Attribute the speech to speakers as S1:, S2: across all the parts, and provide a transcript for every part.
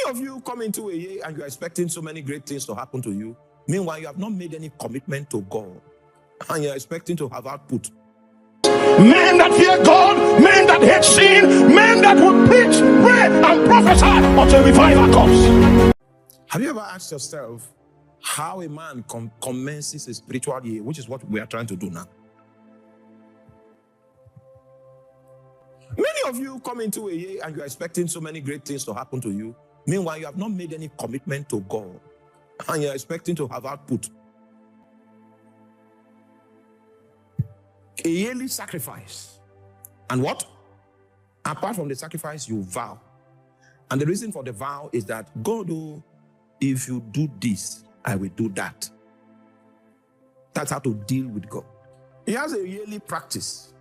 S1: Many of you come into a year and you're expecting so many great things to happen to you. Meanwhile, you have not made any commitment to God. And you're expecting to have output.
S2: Men that fear God, men that hate sin, men that will preach, pray, and prophesy until revival comes.
S1: Have you ever asked yourself how a man commences a spiritual year, which is what we are trying to do now? Many of you come into a year and you're expecting so many great things to happen to you. Meanwhile, you have not made any commitment to God. And you're expecting to have output. A yearly sacrifice. And what? Apart from the sacrifice, you vow. And the reason for the vow is that God, oh, if you do this, I will do that. That's how to deal with God. He has a yearly practice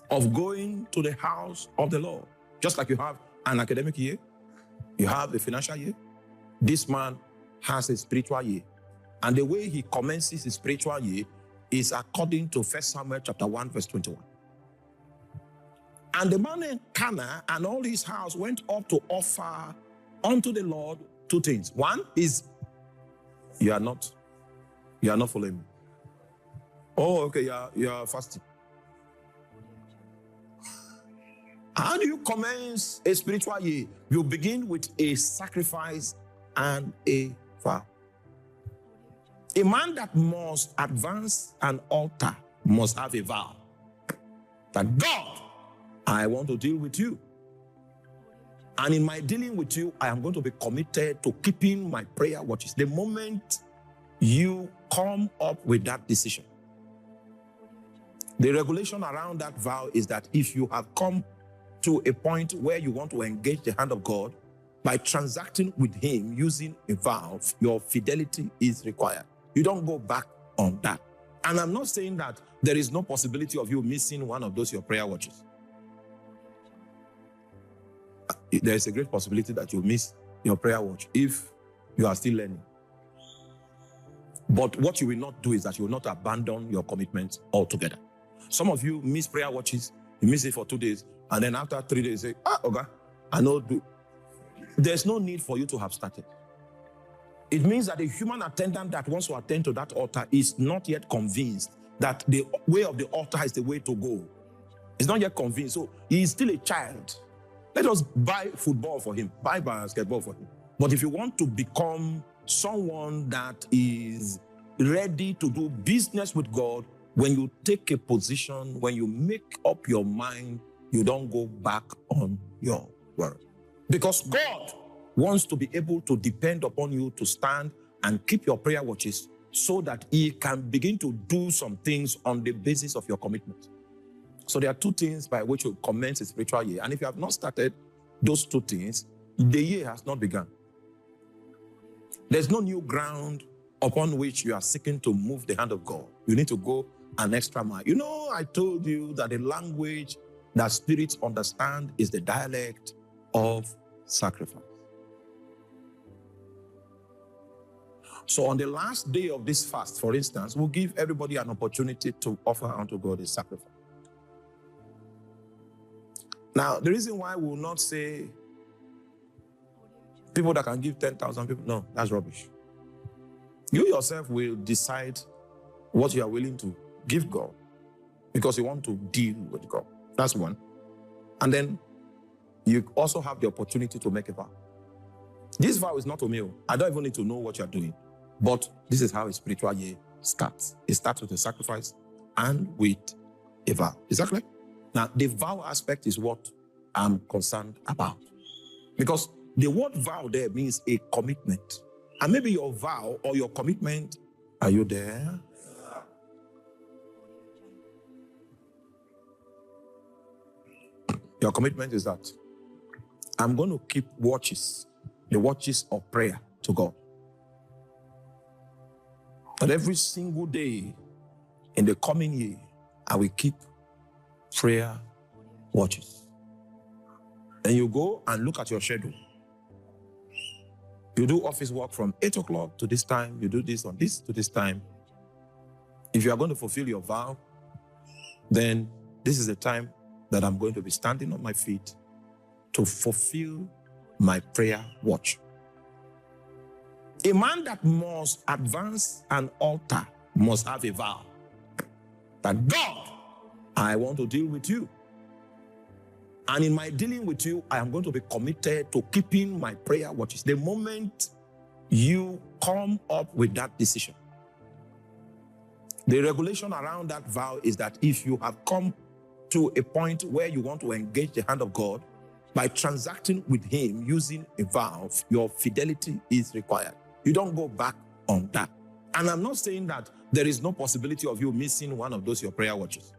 S1: of going to the house of the Lord. Just like you have an academic year, you have a financial year. This man has a spiritual year. And the way he commences his spiritual year is according to 1 Samuel chapter 1, verse 21. And the man in Cana and all his house went up to offer unto the Lord two things. One is, you are not following me. Oh, okay, you are fasting. How do you commence a spiritual year? You begin with a sacrifice and a vow. A man that must advance an altar must have a vow. That God, I want to deal with you. And in my dealing with you, I am going to be committed to keeping my prayer watches. The moment you come up with that decision, the regulation around that vow is that if you have come to a point where you want to engage the hand of God by transacting with him using a vow, your fidelity is required. You don't go back on that. And I'm not saying that there is no possibility of you missing one of those your prayer watches. There is a great possibility that you miss your prayer watch if you are still learning. But what you will not do is that you will not abandon your commitment altogether. Some of you miss prayer watches, you miss it for 2 days, and then after 3 days, you say, okay, I know. There's no need for you to have started. It means that the human attendant that wants to attend to that altar is not yet convinced that the way of the altar is the way to go. He's not yet convinced. So he is still a child. Let us buy football for him, buy basketball for him. But if you want to become someone that is ready to do business with God, when you take a position, when you make up your mind, you don't go back on your word. Because God wants to be able to depend upon you to stand and keep your prayer watches so that he can begin to do some things on the basis of your commitment. So there are two things by which you commence a spiritual year. And if you have not started those two things, the year has not begun. There's no new ground upon which you are seeking to move the hand of God. You need to go an extra mile. You know, I told you that the language that spirits understand is the dialect of sacrifice. So on the last day of this fast, for instance, we'll give everybody an opportunity to offer unto God a sacrifice. Now, the reason why we will not say people that can give 10,000 people, no, that's rubbish. You yourself will decide what you are willing to give God because you want to deal with God. That's one. And then you also have the opportunity to make a vow. This vow is not a meal. I don't even need to know what you're doing. But this is how a spiritual year starts. It starts with a sacrifice and with a vow. Is that clear? Now, the vow aspect is what I'm concerned about. Because the word vow there means a commitment. And maybe your vow or your commitment, are you there? Your commitment is that I'm going to keep watches, the watches of prayer to God. That every single day in the coming year, I will keep prayer watches. Then you go and look at your schedule. You do office work from 8 o'clock to this time. You do this on this to this time. If you are going to fulfill your vow, then this is the time that I'm going to be standing on my feet to fulfill my prayer watch. A man that must advance an altar must have a vow that God, I want to deal with you. And in my dealing with you, I am going to be committed to keeping my prayer watches. The moment you come up with that decision, the regulation around that vow is that if you have come to a point where you want to engage the hand of God by transacting with him using a vow, your fidelity is required. You don't go back on that. And I'm not saying that there is no possibility of you missing one of those your prayer watches.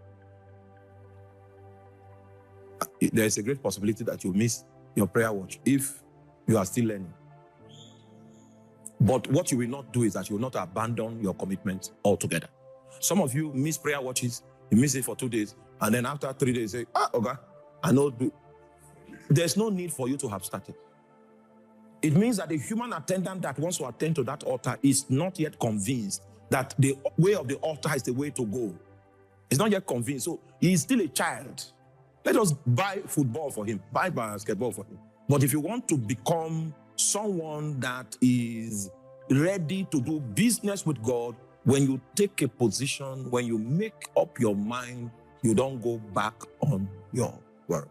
S1: There is a great possibility that you miss your prayer watch if you are still learning. But what you will not do is that you will not abandon your commitment altogether. Some of you miss prayer watches, you miss it for 2 days, and then after 3 days, you say, okay, I know. There's no need for you to have started. It means that the human attendant that wants to attend to that altar is not yet convinced that the way of the altar is the way to go. He's not yet convinced. So he is still a child. Let us buy football for him, buy basketball for him. But if you want to become someone that is ready to do business with God, when you take a position, when you make up your mind, you don't go back on your word.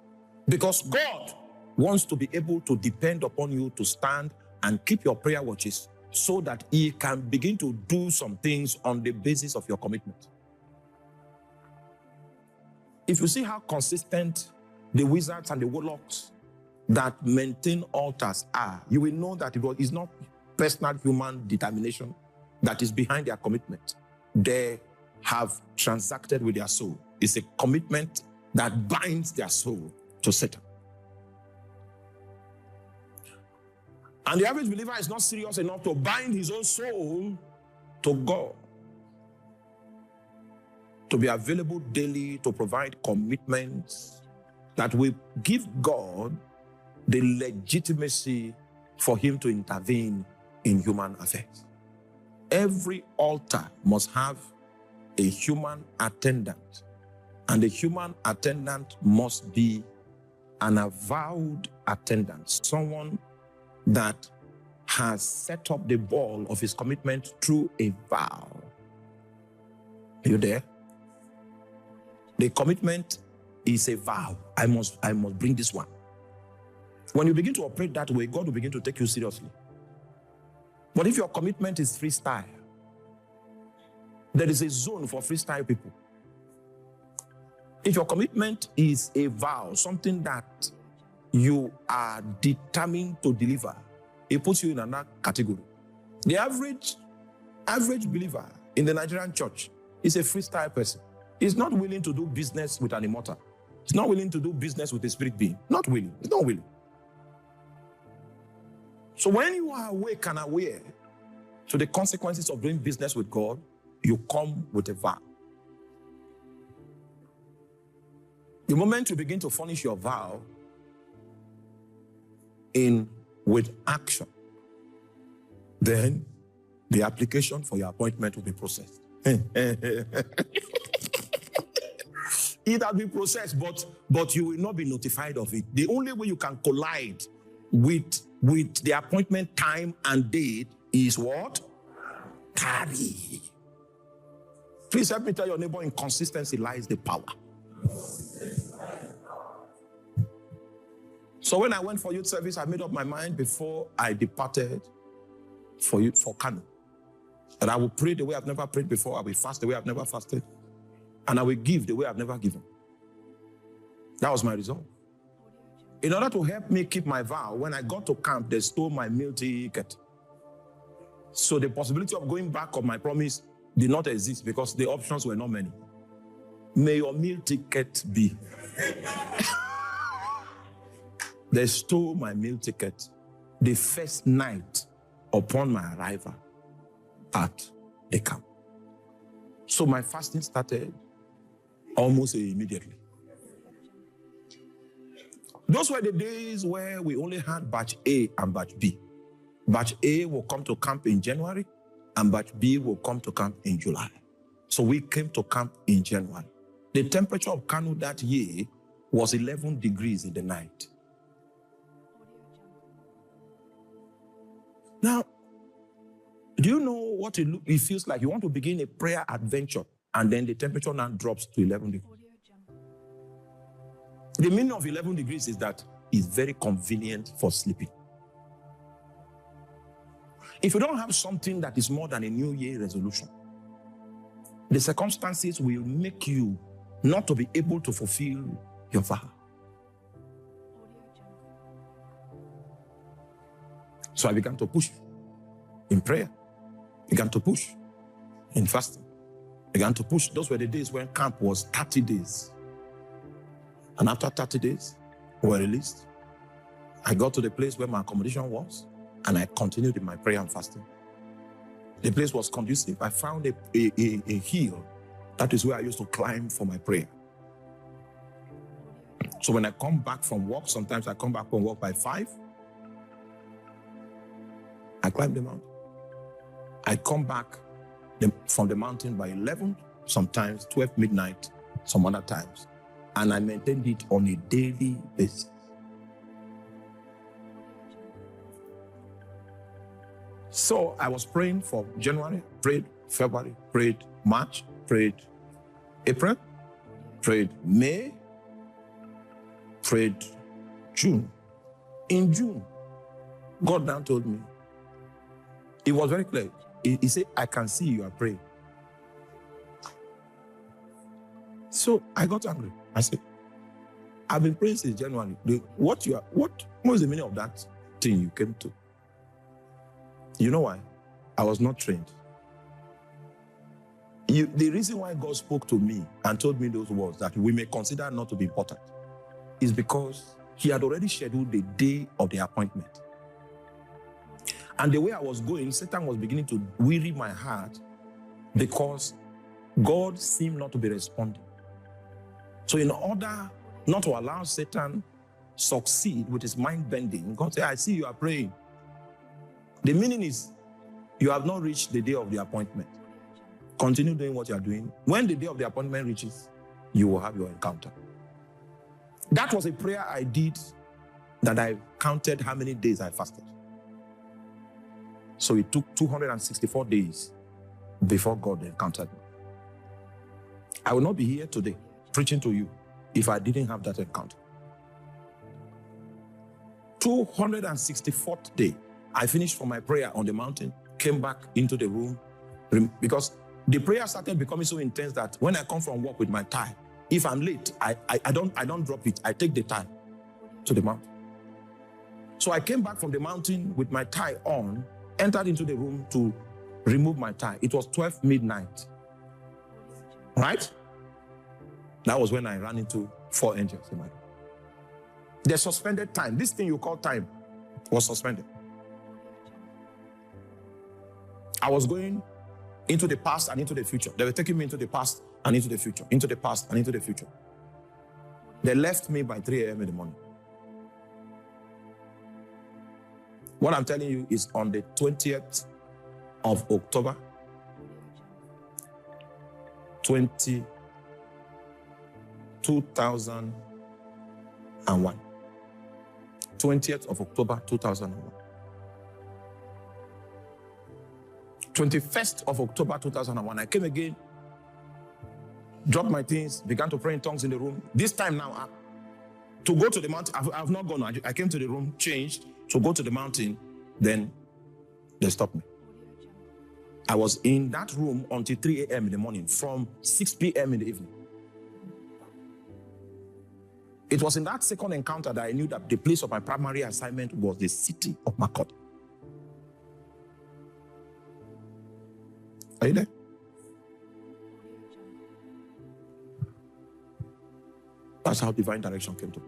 S1: Because God wants to be able to depend upon you to stand and keep your prayer watches so that he can begin to do some things on the basis of your commitment. If you see how consistent the wizards and the warlocks that maintain altars are, you will know that it's not personal human determination that is behind their commitment. They have transacted with their soul. It's a commitment that binds their soul to Satan. And the average believer is not serious enough to bind his own soul to God, to be available daily, to provide commitments that will give God the legitimacy for him to intervene in human affairs. Every altar must have a human attendant, and the human attendant must be an avowed attendant, someone that has set up the ball of his commitment through a vow. Are you there? The commitment is a vow. I must bring this one. When you begin to operate that way, God will begin to take you seriously. But if your commitment is freestyle, there is a zone for freestyle people. If your commitment is a vow, something that you are determined to deliver, it puts you in another category. The average believer in the Nigerian church is a freestyle person. He's not willing to do business with an immortal. He's not willing to do business with a spirit being. Not willing. He's not willing. So when you are awake and aware to the consequences of doing business with God, you come with a vow. The moment you begin to furnish your vow with action, then the application for your appointment will be processed. It has been processed, but you will not be notified of it. The only way you can collide with the appointment time and date is what? Tarry. Please help me tell your neighbor, in consistency lies the power. So when I went for youth service, I made up my mind before I departed for Kano. And I will pray the way I've never prayed before. I will fast the way I've never fasted. And I will give the way I've never given. That was my resolve. In order to help me keep my vow, when I got to camp, they stole my meal ticket. So the possibility of going back on my promise did not exist because the options were not many. May your meal ticket be. They stole my meal ticket the first night upon my arrival at the camp. So my fasting started almost immediately. Those were the days where we only had batch A and batch B. Batch A will come to camp in January, and batch B will come to camp in July. So we came to camp in January. The temperature of Kano that year was 11 degrees in the night. Now, do you know what it feels like? You want to begin a prayer adventure, and then the temperature now drops to 11 degrees. The meaning of 11 degrees is that it's very convenient for sleeping. If you don't have something that is more than a New Year resolution, the circumstances will make you not to be able to fulfill your vow. So I began to push in prayer, began to push in fasting, began to push. Those were the days when camp was 30 days. And after 30 days, we were released. I got to the place where my accommodation was, and I continued in my prayer and fasting. The place was conducive. I found a hill. That is where I used to climb for my prayer. So when I come back from work, sometimes I come back from work by 5. I climb the mountain. I come back from the mountain by 11, sometimes 12 midnight, some other times. And I maintained it on a daily basis. So I was praying for January, prayed February, prayed March, prayed April, prayed May, prayed June. In June, God now told me, it was very clear. He said, I can see you are praying. So I got angry. I said, I've been praying since January. What was the meaning of that thing you came to? You know why? I was not trained. The reason why God spoke to me and told me those words that we may consider not to be important is because he had already scheduled the day of the appointment. And the way I was going, Satan was beginning to weary my heart because God seemed not to be responding. So in order not to allow Satan succeed with his mind bending, God said, I see you are praying. The meaning is, you have not reached the day of the appointment. Continue doing what you are doing. When the day of the appointment reaches, you will have your encounter. That was a prayer I did that I counted how many days I fasted. So it took 264 days before God encountered me. I will not be here today preaching to you if I didn't have that encounter. 264th day, I finished from my prayer on the mountain, came back into the room, because the prayer started becoming so intense that when I come from work with my tie, if I'm late, I don't drop it. I take the tie to the mountain. So I came back from the mountain with my tie on, entered into the room to remove my tie. It was 12 midnight. Right? That was when I ran into 4 angels in my room. The suspended time, this thing you call time, was suspended. I was going into the past and into the future. They were taking me into the past and into the future, into the past and into the future. They left me by 3 a.m. in the morning. What I'm telling you is on the 20th of October, 2001. 20th of October, 2001. 21st of October, 2001. I came again, dropped my things, began to pray in tongues in the room. This time now, to go to the mountain, I've not gone. I came to the room, changed, to go to the mountain, then they stopped me. I was in that room until 3 a.m. in the morning, from 6 p.m. in the evening. It was in that second encounter that I knew that the place of my primary assignment was the city of Makot. Are you there? That's how divine direction came to me.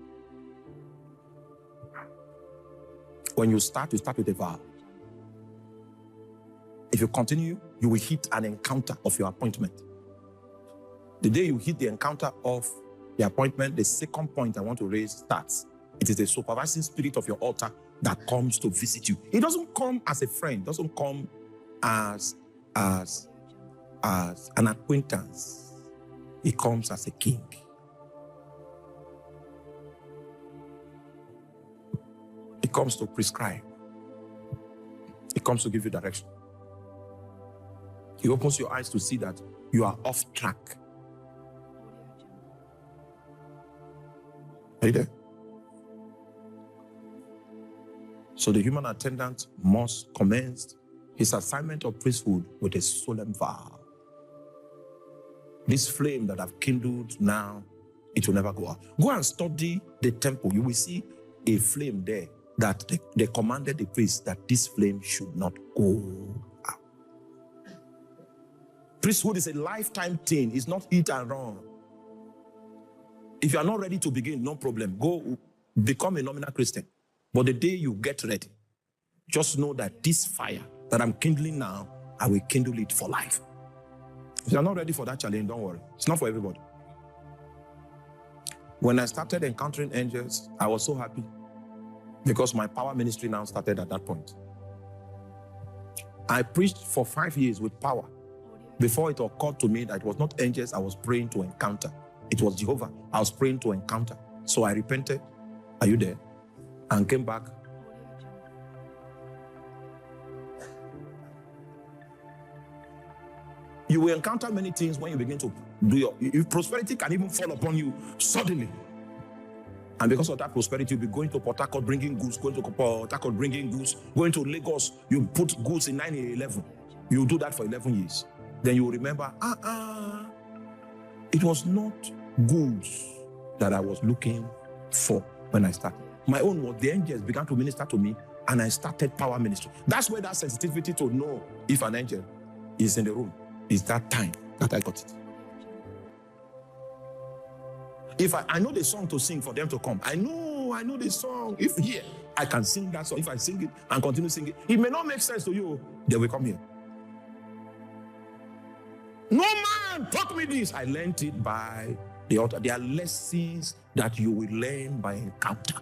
S1: When you start with a vow. If you continue, you will hit an encounter of your appointment. The day you hit the encounter of the appointment, the second point I want to raise starts. It is the supervising spirit of your altar that comes to visit you. It doesn't come as a friend, doesn't come as an acquaintance. It comes as a king. It comes to prescribe. He comes to give you direction. He opens your eyes to see that you are off track. Are you there? So the human attendant must commence his assignment of priesthood with a solemn vow. This flame that I've kindled now, it will never go out. Go and study the temple. You will see a flame there that they commanded the priest that this flame should not go out. Priesthood is a lifetime thing. It's not eat and run. If you are not ready to begin, no problem. Go become a nominal Christian. But the day you get ready, just know that this fire that I'm kindling now, I will kindle it for life. If you're not ready for that challenge, don't worry. It's not for everybody. When I started encountering angels, I was so happy because my power ministry now started at that point. I preached for 5 years with power before it occurred to me that it was not angels I was praying to encounter. It was Jehovah I was praying to encounter. So I repented. Are you there? And came back. You will encounter many things when you begin to do if prosperity can even fall upon you suddenly. And because of that prosperity, you'll be going to Port Harcourt bringing goods, going to Port Harcourt bringing goods, going to Lagos, you put goods in 911. You do that for 11 years. Then you will remember, it was not goods that I was looking for when I started. My own was the angels began to minister to me and I started power ministry. That's where that sensitivity to know if an angel is in the room is that time that I got it. If I know the song to sing for them to come, I know the song. If here, I can sing that song. If I sing it and continue singing, it may not make sense to you. They will come here. No man taught me this. I learned it by the altar. There are lessons that you will learn by encounter.